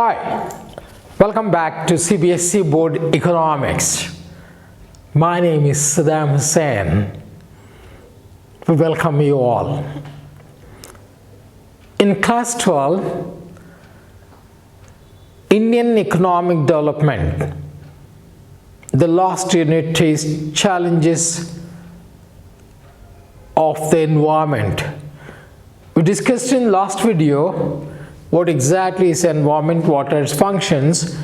Hi, welcome back to CBSE Board Economics. My name is Saddam Hussain. We welcome you all. In class 12, Indian Economic Development, the last unit is Challenges of the Environment. We discussed in last video what exactly is environment, what are its functions.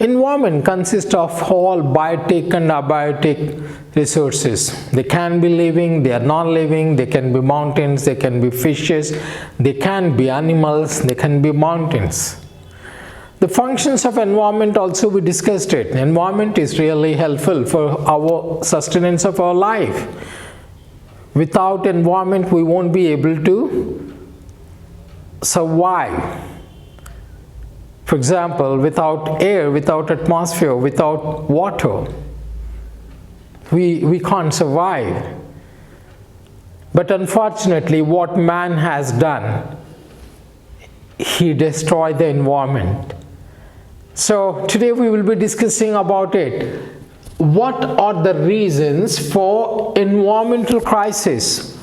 Environment consists of all biotic and abiotic resources. They can be living, they are non-living, they can be mountains, they can be fishes, they can be animals, they can be mountains. The functions of environment also we discussed it. Environment is really helpful for our sustenance of our life. Without environment we won't be able to survive. For example, without air, without atmosphere, without water, we can't survive. But unfortunately, what man has done, he destroyed the environment. So today we will be discussing about it. What are the reasons for environmental crisis?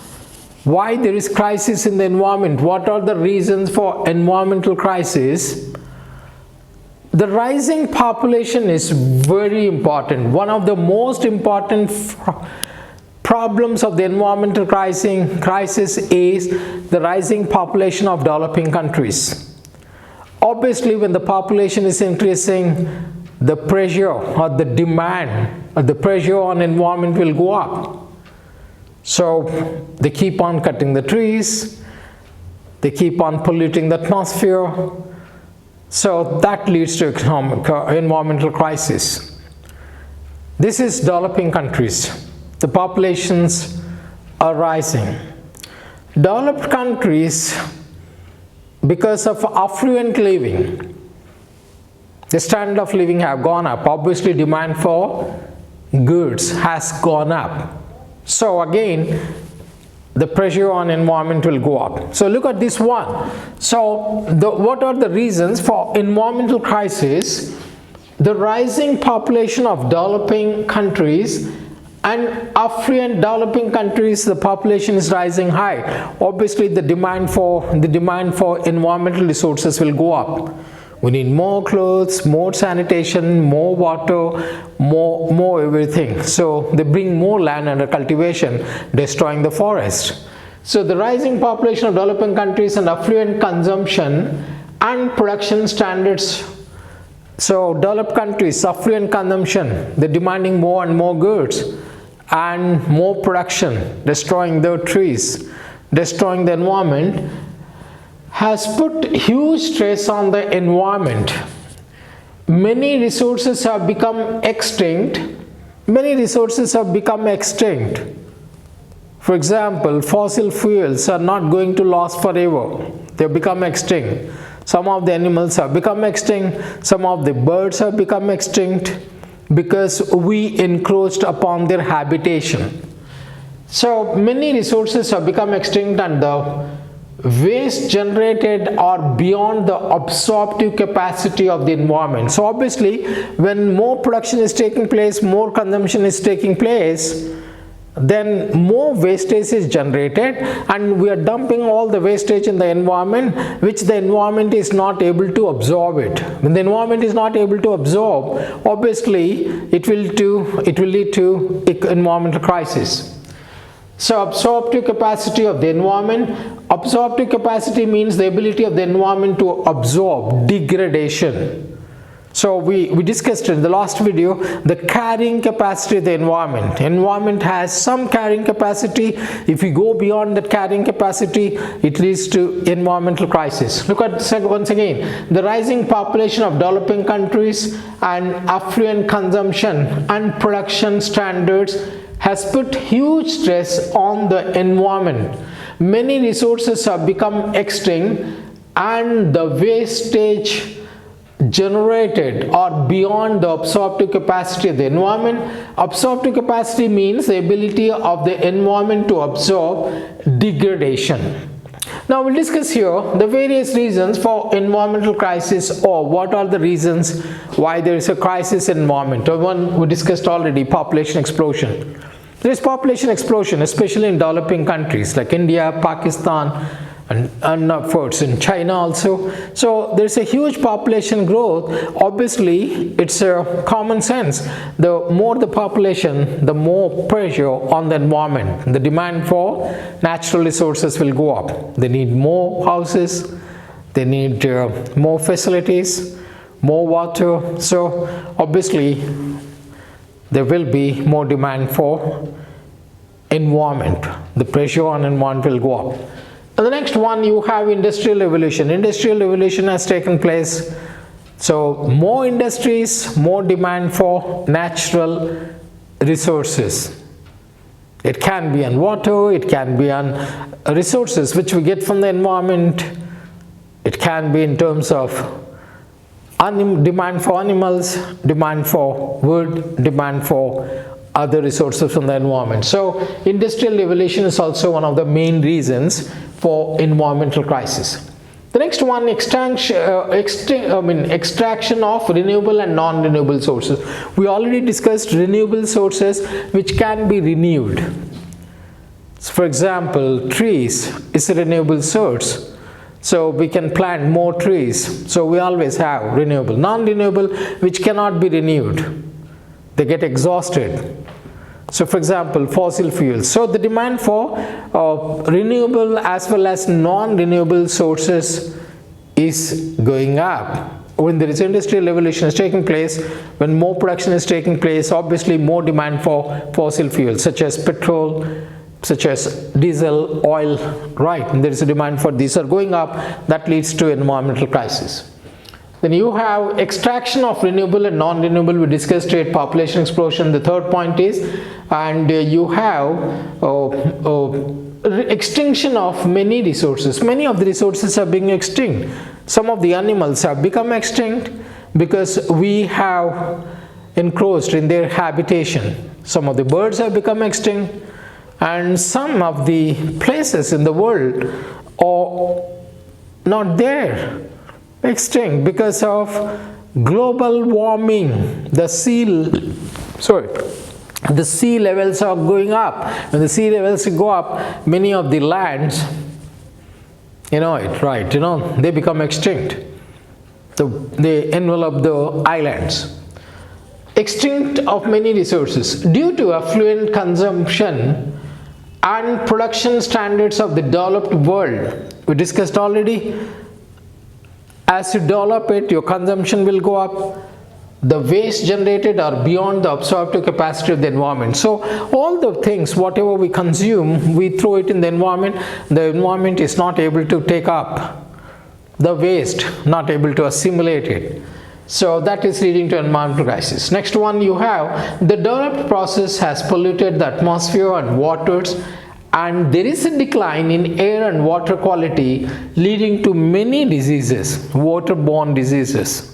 Why there is crisis in the environment? What are the reasons for environmental crisis? The rising population is very important. One of the most important problems of the environmental crisis is the rising population of developing countries. Obviously, when the population is increasing, the pressure or the demand or the pressure on environment will go up. So they keep on cutting the trees, they keep on polluting the atmosphere. So that leads to environmental crisis. This is developing countries. The populations are rising. Developed countries, because of affluent living, the standard of living have gone up. Obviously, demand for goods has gone up. So again, the pressure on environment will go up. So look at this one. So what are the reasons for environmental crisis? The rising population of developing countries and affluent developing countries, the population is rising high. Obviously, the demand for environmental resources will go up. We need more clothes, more sanitation, more water, more everything. So they bring more land under cultivation, destroying the forest. So the rising population of developing countries and affluent consumption and production standards. So developed countries, affluent consumption, they're demanding more and more goods and more production, destroying their trees, destroying the environment, has put huge stress on the environment. Many resources have become extinct. Many resources have become extinct. For example, fossil fuels are not going to last forever. They have become extinct. Some of the animals have become extinct. Some of the birds have become extinct because we encroached upon their habitation. So many resources have become extinct, and the waste generated are beyond the absorptive capacity of the environment. So obviously, when more production is taking place, more consumption is taking place, then more wastage is generated, and we are dumping all the wastage in the environment, which the environment is not able to absorb it. When the environment is not able to absorb, obviously it will lead to environmental crisis. So absorptive capacity of the environment. Absorptive capacity means the ability of the environment to absorb degradation. So we discussed in the last video the carrying capacity of the environment. Environment has some carrying capacity. If we go beyond that carrying capacity, it leads to environmental crisis. Look at once again, the rising population of developing countries and affluent consumption and production standards has put huge stress on the environment. Many resources have become extinct, and the wastage generated are beyond the absorptive capacity of the environment. Absorptive capacity means the ability of the environment to absorb degradation. Now we'll discuss here the various reasons for environmental crisis, or what are the reasons why there is a crisis in environment. One we discussed already, population explosion. There is population explosion, especially in developing countries like India, Pakistan, and upwards in China also. So there's a huge population growth. Obviously, it's a common sense. The more the population, the more pressure on the environment. The demand for natural resources will go up. They need more houses, they need more facilities, more water. So obviously, there will be more demand for environment. The pressure on environment will go up. And the next one, you have industrial revolution. Industrial revolution has taken place. So more industries, more demand for natural resources. It can be on water, it can be on resources which we get from the environment. It can be in terms of demand for animals, demand for wood, demand for other resources from the environment. So industrial revolution is also one of the main reasons for environmental crisis. The next one, extraction of renewable and non-renewable sources. We already discussed renewable sources which can be renewed. So for example, trees is a renewable source. So we can plant more trees. So we always have renewable. Non-renewable, which cannot be renewed. They get exhausted. So for example, fossil fuels. So the demand for renewable as well as non-renewable sources is going up. When there is industrial revolution is taking place, when more production is taking place, obviously more demand for fossil fuels such as petrol, such as diesel, oil, right? And there is a demand for these are going up. That leads to environmental crisis. Then you have extraction of renewable and non-renewable. We discussed it, population explosion. The third point is, and you have extinction of many resources. Many of the resources are being extinct. Some of the animals have become extinct because we have encroached in their habitation. Some of the birds have become extinct, and some of the places in the world are not there. Extinct because of global warming. The sea levels are going up. When the sea levels go up, many of the lands, they become extinct. They envelop the islands. Extinct of many resources due to affluent consumption and production standards of the developed world. We discussed already. As you develop it, your consumption will go up. The waste generated are beyond the absorptive capacity of the environment. So all the things, whatever we consume, we throw it in the environment. The environment is not able to take up the waste, not able to assimilate it. So that is leading to environmental crisis. Next one, you have the developed process has polluted the atmosphere and waters, and there is a decline in air and water quality, leading to many diseases, waterborne diseases.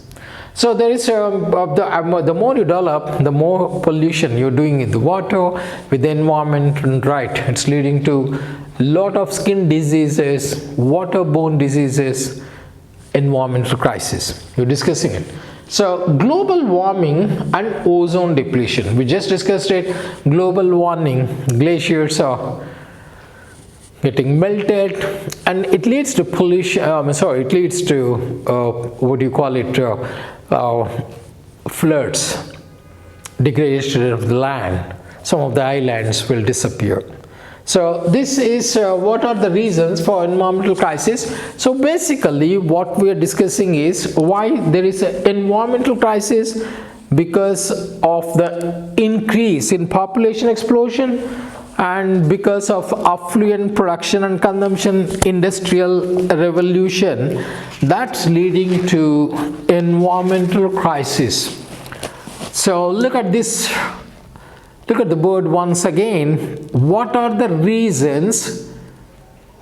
So there is the more you develop, the more pollution you're doing in the water, with the environment, and right, it's leading to lot of skin diseases, waterborne diseases, environmental crisis. You're discussing it. So global warming and ozone depletion. We just discussed it. Global warming, glaciers are getting melted, and it leads to pollution. It leads to floods, degradation of the land. Some of the islands will disappear. So this is what are the reasons for environmental crisis. So basically what we are discussing is why there is an environmental crisis, because of the increase in population explosion and because of affluent production and consumption, industrial revolution, that's leading to environmental crisis. So look at this. Look at the board once again. What are the reasons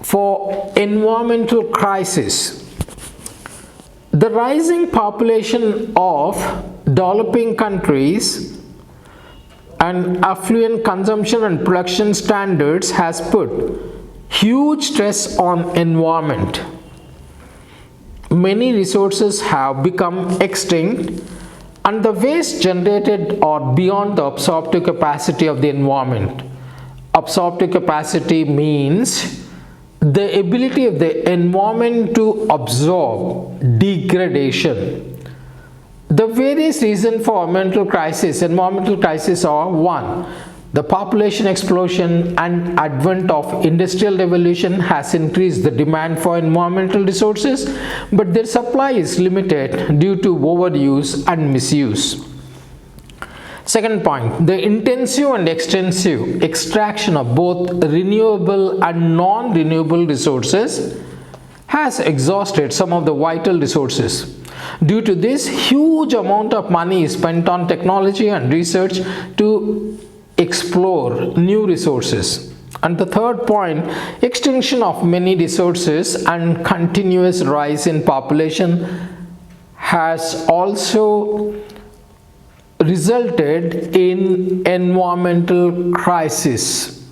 for environmental crisis? The rising population of developing countries and affluent consumption and production standards has put huge stress on environment. Many resources have become extinct and the waste generated are beyond the absorptive capacity of the environment. Absorptive capacity means the ability of the environment to absorb degradation. The various reasons for environmental crisis are: 1. The population explosion and advent of industrial revolution has increased the demand for environmental resources, but their supply is limited due to overuse and misuse. Second point, the intensive and extensive extraction of both renewable and non-renewable resources has exhausted some of the vital resources. Due to this, huge amount of money is spent on technology and research to explore new resources. And the third point, extinction of many resources and continuous rise in population has also resulted in environmental crisis.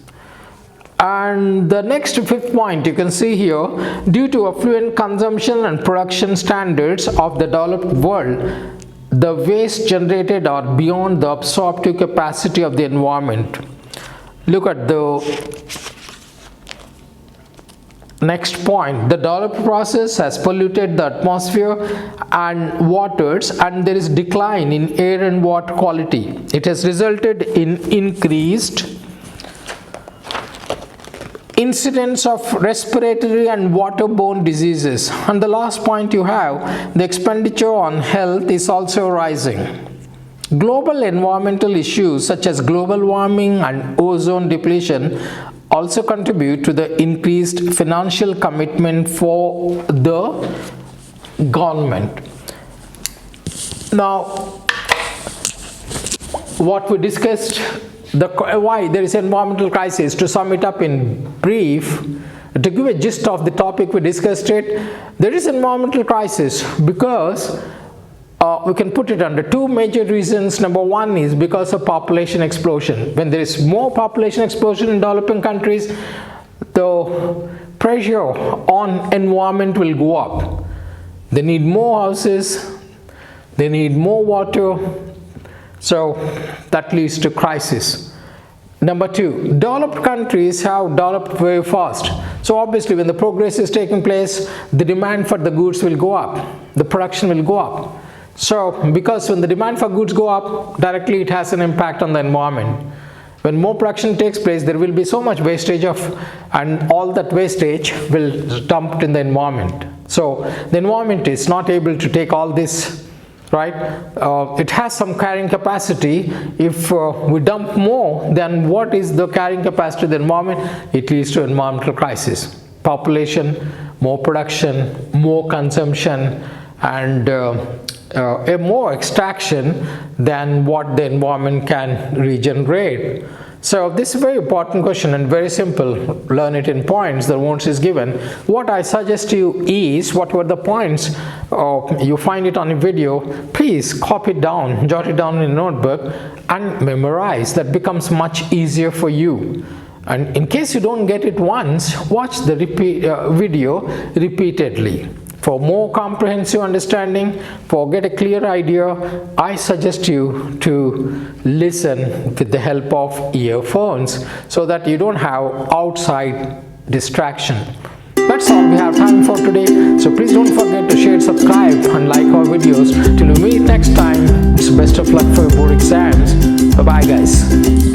And the next fifth point you can see here, due to affluent consumption and production standards of the developed world, the waste generated are beyond the absorptive capacity of the environment. Look at the next point. The developed process has polluted the atmosphere and waters, and there is decline in air and water quality. It has resulted in increased incidence of respiratory and waterborne diseases. And the last point you have, the expenditure on health is also rising. Global environmental issues such as global warming and ozone depletion also contribute to the increased financial commitment for the government. Now, what we discussed, why there is environmental crisis, to sum it up in brief, to give a gist of the topic we discussed it, there is environmental crisis because we can put it under two major reasons. Number one is because of population explosion. When there is more population explosion in developing countries, the pressure on environment will go up. They need more houses, they need more water, so that leads to crisis. Number two, developed countries have developed very fast. So obviously when the progress is taking place, the demand for the goods will go up, the production will go up. So because when the demand for goods go up, directly it has an impact on the environment. When more production takes place, there will be so much wastage and all that wastage will dump in the environment. So the environment is not able to take all this, right? It has some carrying capacity. If we dump more than what is the carrying capacity of the environment, it leads to environmental crisis. Population, more production, more consumption, and a more extraction than what the environment can regenerate. So this is a very important question and very simple. Learn it in points. The notes is given. What I suggest to you is, what were the points, you find it on a video, please copy it down, jot it down in a notebook and memorize. That becomes much easier for you. And in case you don't get it once, watch the video repeatedly. For more comprehensive understanding, for get a clear idea, I suggest you to listen with the help of earphones so that you don't have outside distraction. That's all we have time for today. So please don't forget to share, subscribe and like our videos. Till we meet next time, it's best of luck for your board exams. Bye bye guys.